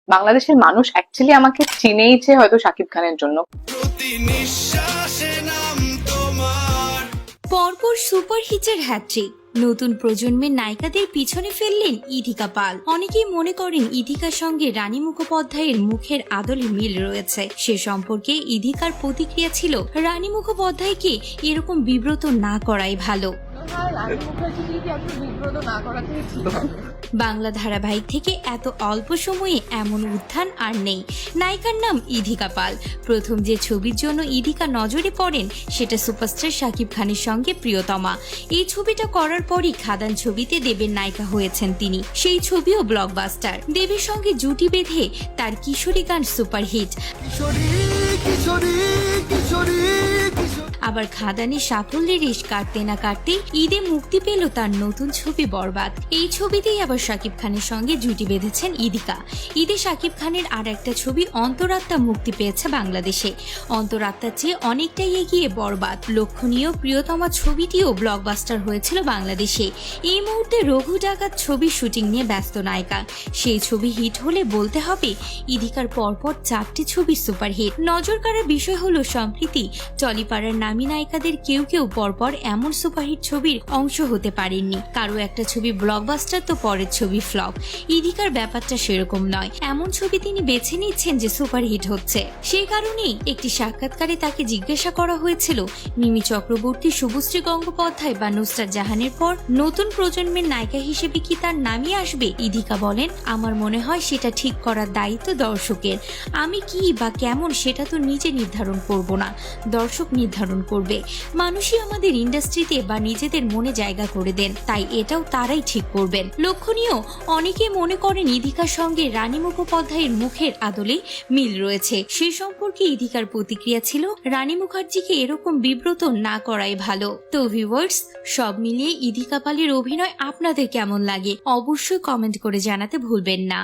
বাংলাদেশের মানুষ অ্যাকচুয়ালি আমাকে চিনেইছে হয়তো শাকিব খানের জন্য। পরপর সুপার হিটের হ্যাট্রিক, নতুন প্রজন্মের নায়িকাদের পিছনে ফেললেন ইধিকা পাল। অনেকেই মনে করেন ইধিকার সঙ্গে রানী মুখোপাধ্যায়ের মুখের আদলে মিল রয়েছে। সে সম্পর্কে ইধিকার প্রতিক্রিয়া ছিল, রানী মুখোপাধ্যায়কে এরকম বিব্রত না করাই ভালো। বাংলা ধারাবাহিক থেকে এত অল্প সময়ে এমন উত্থান আর নেই। নায়িকার নাম ইধিকা পাল। প্রথম যে ছবির জন্য ইধিকা নজরে পড়েন সেটা সুপারস্টার শাকিব খানের সঙ্গে প্রিয়তমা। এই ছবিটা করার পরই খাদান ছবিতে দেবের নায়িকা হয়েছেন তিনি। সেই ছবিও ব্লকবাস্টার। দেবের সঙ্গে জুটি বেঁধে তার কিশোরী গান সুপারহিট। আবার খাদানের সাফল্যের রেশ কাটতে না কাটতে ঈদে মুক্তি পেল তার নতুন ছবি বরবাদ। এই ছবিতেই আবার শাকিব খানের সঙ্গে জুটি বেঁধেছেন ইধিকা। ঈদে শাকিব খানের আর একটা ছবি অন্তরাত্মা মুক্তি পেয়েছে বাংলাদেশে। অন্তরাত্মার চেয়ে অনেকটাই এগিয়ে বরবাদ। লক্ষণীয় প্রিয়তমা ছবিটিও ব্লকবাস্টার হয়েছিল বাংলাদেশে। এই মুহূর্তে রঘু ডাকাত ছবির শুটিং নিয়ে ব্যস্ত নায়িকা। সেই ছবি হিট হলে বলতে হবে ইধিকার পরপর 4টি ছবি সুপারহিট। নজর কাড়ার বিষয় হলো সম্প্রতি টলিপাড়ার নামী নায়িকাদের কেউ কেউ পরপর এমন সুপারহিট ছবির অংশ হতে পারেননি। কারো একটা ছবি ব্লকবাস্টার তো পরের ছবি ফ্লপ। ইধিকার ব্যাপারটা সেরকম নয়। এমন ছবি তিনি বেছে নিচ্ছেন যে সুপারহিট হচ্ছে। সেই কারণেই একটি সাক্ষাৎকারে তাকে জিজ্ঞাসা করা হয়েছিল, মিমি চক্রবর্তী, শুভশ্রী গঙ্গোপাধ্যায় বা নুসরাত জাহানের পর নতুন প্রজন্মের নায়িকা হিসেবে কি তার নামই আসবে? ইধিকা বলেন, আমার মনে হয় সেটা ঠিক করার দায়িত্ব দর্শকের। আমি কি বা কেমন সেটা তো নিজে নির্ধারণ করব না, দর্শক নির্ধারণ করবে। মানুষই আমাদের ইন্ডাস্ট্রিতে বা নিজেদের মনে জায়গা করে দেন, তাই এটাও তারাই ঠিক করবেন। লক্ষণীয়, অনেকে মনে করেন ইধিকার সঙ্গে রানী মুখোপাধ্যায়ের মুখের আদলে মিল রয়েছে। সে সম্পর্কে ইধিকার প্রতিক্রিয়া ছিল, রানী মুখার্জিকে এরকম বিব্রত না করাই ভালো। তো ভিউয়ার্স, সব মিলিয়ে ইধিকা পালের অভিনয় আপনাদের কেমন লাগে অবশ্যই কমেন্ট করে জানাতে ভুলবেন না।